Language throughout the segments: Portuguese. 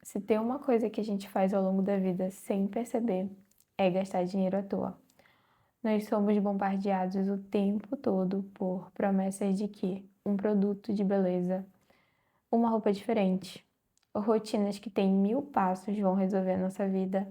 Se tem uma coisa que a gente faz ao longo da vida sem perceber, é gastar dinheiro à toa. Nós somos bombardeados o tempo todo por promessas de que um produto de beleza, uma roupa diferente, rotinas que têm 1000 passos vão resolver a nossa vida,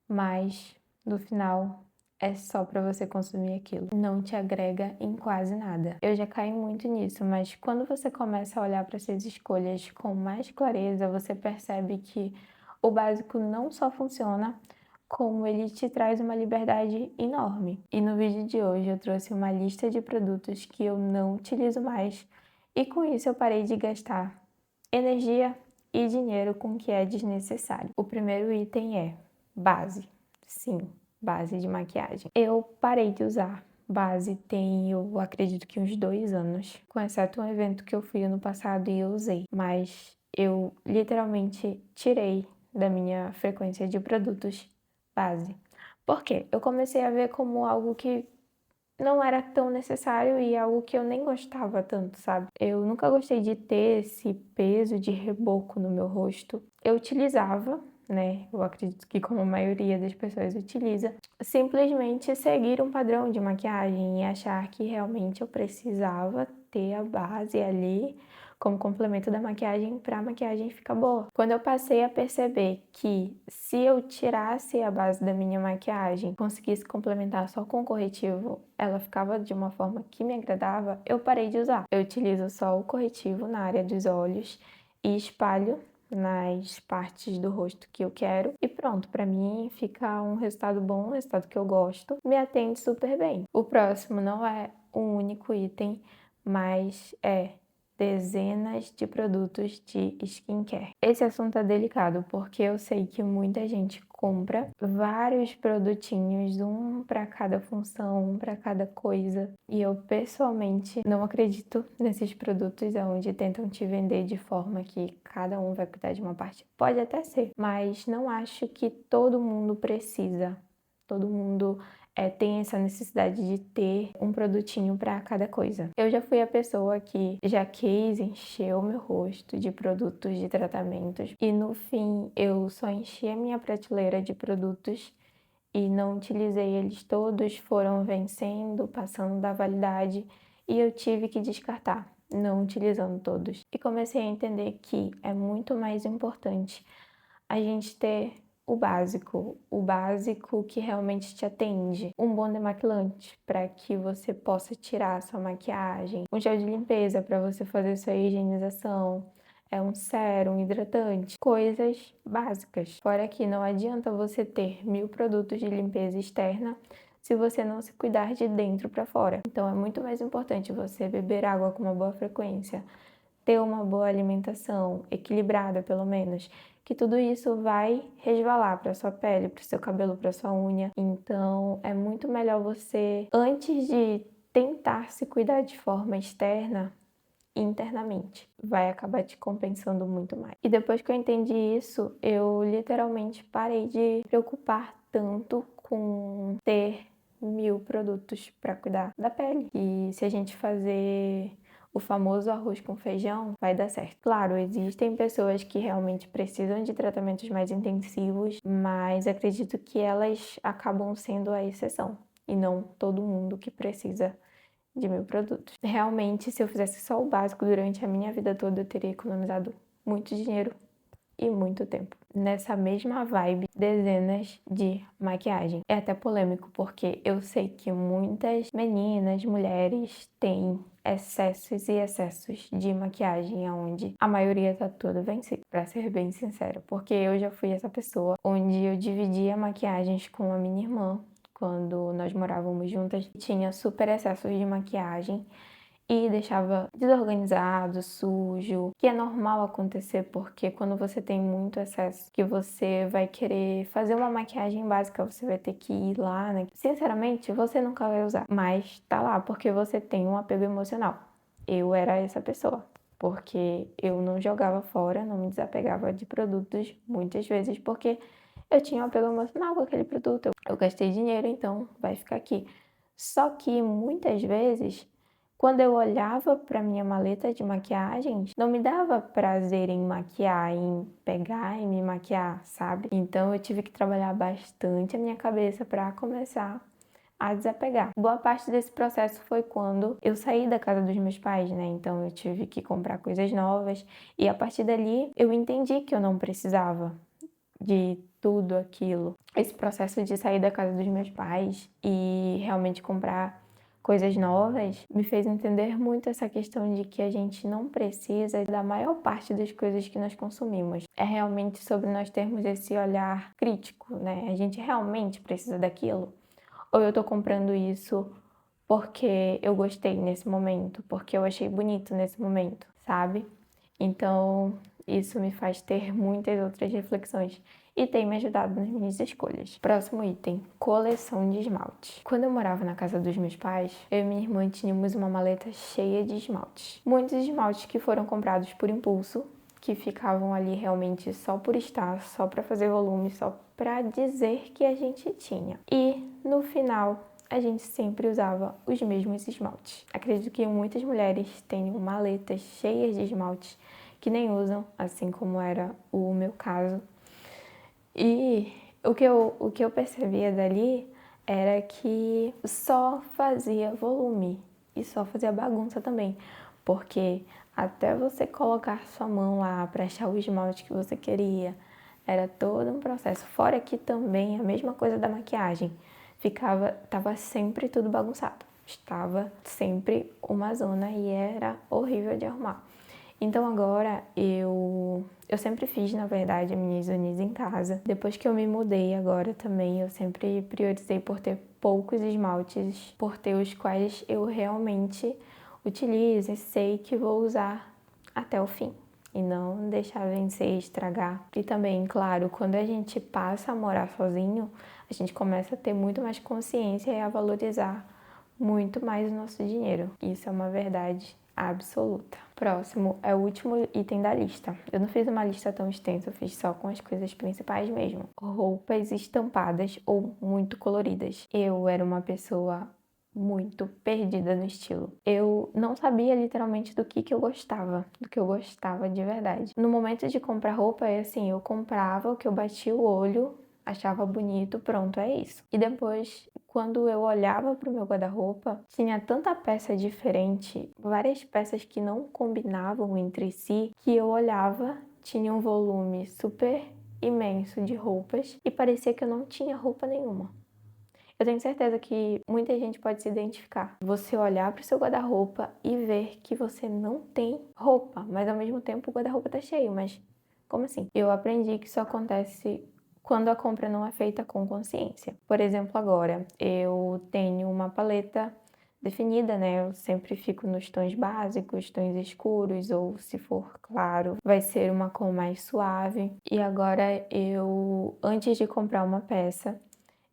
mas no final é só para você consumir aquilo. Não te agrega em quase nada. Eu já caí muito nisso, mas quando você começa a olhar para suas escolhas com mais clareza, você percebe que o básico não só funciona, como ele te traz uma liberdade enorme. E no vídeo de hoje eu trouxe uma lista de produtos que eu não utilizo mais, e com isso eu parei de gastar energia e dinheiro com o que é desnecessário. O primeiro item é base. Sim, base de maquiagem. Eu parei de usar base tem, eu acredito que uns 2 anos, com exceto um evento que eu fui ano passado e eu usei, mas eu literalmente tirei da minha frequência de produtos base. Por quê? Eu comecei a ver como algo que não era tão necessário e algo que eu nem gostava tanto, sabe? Eu nunca gostei de ter esse peso de reboco no meu rosto. Eu utilizava, né? Eu acredito que como a maioria das pessoas utiliza, simplesmente seguir um padrão de maquiagem e achar que realmente eu precisava ter a base ali como complemento da maquiagem para a maquiagem ficar boa. Quando eu passei a perceber que se eu tirasse a base da minha maquiagem, conseguisse complementar só com corretivo, ela ficava de uma forma que me agradava, eu parei de usar. Eu utilizo só o corretivo na área dos olhos e espalho nas partes do rosto que eu quero e pronto, para mim fica um resultado bom, um resultado que eu gosto, me atende super bem. O próximo não é um único item, mas é dezenas de produtos de skincare. Esse assunto é delicado porque eu sei que muita gente compra vários produtinhos, um para cada função, um para cada coisa, e eu pessoalmente não acredito nesses produtos onde tentam te vender de forma que cada um vai cuidar de uma parte. Pode até ser, mas não acho que todo mundo precisa. Todo mundo tem essa necessidade de ter um produtinho para cada coisa. Eu já fui a pessoa que já quis encher o meu rosto de produtos de tratamentos e no fim eu só enchi a minha prateleira de produtos e não utilizei eles todos, foram vencendo, passando da validade e eu tive que descartar, não utilizando todos. E comecei a entender que é muito mais importante a gente ter o básico que realmente te atende. Um bom demaquilante para que você possa tirar a sua maquiagem, um gel de limpeza para você fazer sua higienização, um sérum, um hidratante, coisas básicas. Fora que não adianta você ter 1000 produtos de limpeza externa se você não se cuidar de dentro para fora. Então é muito mais importante você beber água com uma boa frequência, ter uma boa alimentação, equilibrada pelo menos, que tudo isso vai resvalar para sua pele, para o seu cabelo, para sua unha. Então, é muito melhor você, antes de tentar se cuidar de forma externa, internamente, vai acabar te compensando muito mais. E depois que eu entendi isso, eu literalmente parei de preocupar tanto com ter 1000 produtos para cuidar da pele. E se a gente fazer o famoso arroz com feijão, vai dar certo. Claro, existem pessoas que realmente precisam de tratamentos mais intensivos, mas acredito que elas acabam sendo a exceção e não todo mundo que precisa de 1000 produtos. Realmente, se eu fizesse só o básico durante a minha vida toda, eu teria economizado muito dinheiro e muito tempo. Nessa mesma vibe, dezenas de maquiagem. É até polêmico, porque eu sei que muitas meninas, mulheres têm excessos e excessos de maquiagem, onde a maioria tá tudo vencido, pra ser bem sincera. Porque eu já fui essa pessoa onde eu dividia maquiagens com a minha irmã, quando nós morávamos juntas, tinha super excessos de maquiagem e deixava desorganizado, sujo, que é normal acontecer porque quando você tem muito excesso, que você vai querer fazer uma maquiagem básica, você vai ter que ir lá, né? Sinceramente, você nunca vai usar, mas tá lá porque você tem um apego emocional. Eu era essa pessoa. Porque eu não jogava fora, não me desapegava de produtos muitas vezes, porque eu tinha um apego emocional com aquele produto. Eu gastei dinheiro, então vai ficar aqui. Só que muitas vezes Quando eu olhava para minha maleta de maquiagens, não me dava prazer em maquiar, em pegar e me maquiar, sabe? Então eu tive que trabalhar bastante a minha cabeça para começar a desapegar. Boa parte desse processo foi quando eu saí da casa dos meus pais, né? Então eu tive que comprar coisas novas e a partir dali eu entendi que eu não precisava de tudo aquilo. Esse processo de sair da casa dos meus pais e realmente comprar coisas novas me fez entender muito essa questão de que a gente não precisa da maior parte das coisas que nós consumimos. É realmente sobre nós termos esse olhar crítico, né? A gente realmente precisa daquilo? Ou eu tô comprando isso porque eu gostei nesse momento, porque eu achei bonito nesse momento, sabe? Então, isso me faz ter muitas outras reflexões e tem me ajudado nas minhas escolhas. Próximo item: coleção de esmalte. Quando eu morava na casa dos meus pais, eu e minha irmã tínhamos uma maleta cheia de esmaltes. Muitos esmaltes que foram comprados por impulso, que ficavam ali realmente só por estar, só para fazer volume, só para dizer que a gente tinha. E no final, a gente sempre usava os mesmos esmaltes. Acredito que muitas mulheres tenham maletas cheias de esmaltes que nem usam, assim como era o meu caso. E o que eu percebia dali era que só fazia volume e só fazia bagunça também, porque até você colocar sua mão lá para achar o esmalte que você queria, era todo um processo. Fora que também a mesma coisa da maquiagem, tava sempre tudo bagunçado. Estava sempre uma zona e era horrível de arrumar. Então agora eu sempre fiz, na verdade, as minhas unhas em casa. Depois que eu me mudei agora também, eu sempre priorizei por ter poucos esmaltes, por ter os quais eu realmente utilizo e sei que vou usar até o fim. E não deixar vencer e estragar. E também, claro, quando a gente passa a morar sozinho, a gente começa a ter muito mais consciência e a valorizar muito mais o nosso dinheiro. Isso é uma verdade absoluta. Próximo é o último item da lista. Eu não fiz uma lista tão extensa, eu fiz só com as coisas principais mesmo. Roupas estampadas ou muito coloridas. Eu era uma pessoa muito perdida no estilo. Eu não sabia literalmente do que eu gostava, do que eu gostava de verdade. No momento de comprar roupa, é assim, eu comprava o que eu batia o olho, achava bonito, pronto, é isso. E depois, quando eu olhava para o meu guarda-roupa, tinha tanta peça diferente, várias peças que não combinavam entre si, que eu olhava, tinha um volume super imenso de roupas e parecia que eu não tinha roupa nenhuma. Eu tenho certeza que muita gente pode se identificar. Você olhar para o seu guarda-roupa e ver que você não tem roupa, mas ao mesmo tempo o guarda-roupa tá cheio, mas como assim? Eu aprendi que isso acontece quando a compra não é feita com consciência. Por exemplo, agora eu tenho uma paleta definida, né? Eu sempre fico nos tons básicos, tons escuros, ou se for claro, vai ser uma cor mais suave. E agora antes de comprar uma peça,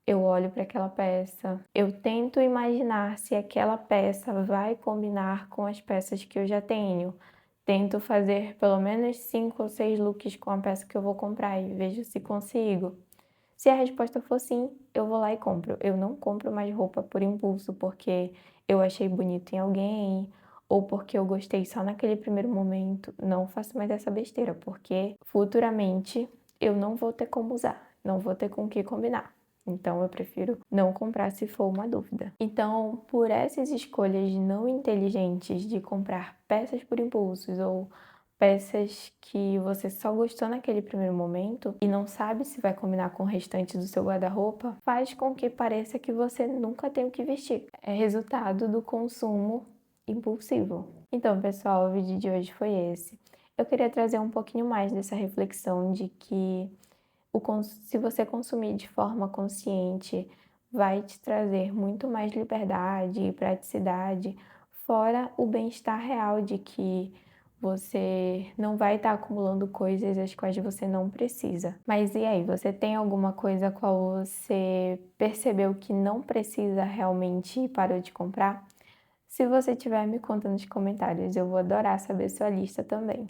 eu olho para aquela peça, eu tento imaginar se aquela peça vai combinar com as peças que eu já tenho. Tento fazer pelo menos 5 ou 6 looks com a peça que eu vou comprar e vejo se consigo. Se a resposta for sim, eu vou lá e compro. Eu não compro mais roupa por impulso porque eu achei bonito em alguém ou porque eu gostei só naquele primeiro momento. Não faço mais essa besteira, porque futuramente eu não vou ter como usar, não vou ter com o que combinar. Então eu prefiro não comprar se for uma dúvida. Então, por essas escolhas não inteligentes de comprar peças por impulsos ou peças que você só gostou naquele primeiro momento e não sabe se vai combinar com o restante do seu guarda-roupa, faz com que pareça que você nunca tem o que vestir. É resultado do consumo impulsivo. Então, pessoal, o vídeo de hoje foi esse. Eu queria trazer um pouquinho mais dessa reflexão de que se você consumir de forma consciente, vai te trazer muito mais liberdade e praticidade, fora o bem-estar real de que você não vai estar acumulando coisas as quais você não precisa. Mas e aí, você tem alguma coisa qual você percebeu que não precisa realmente e parou de comprar? Se você tiver, me conta nos comentários, eu vou adorar saber sua lista também.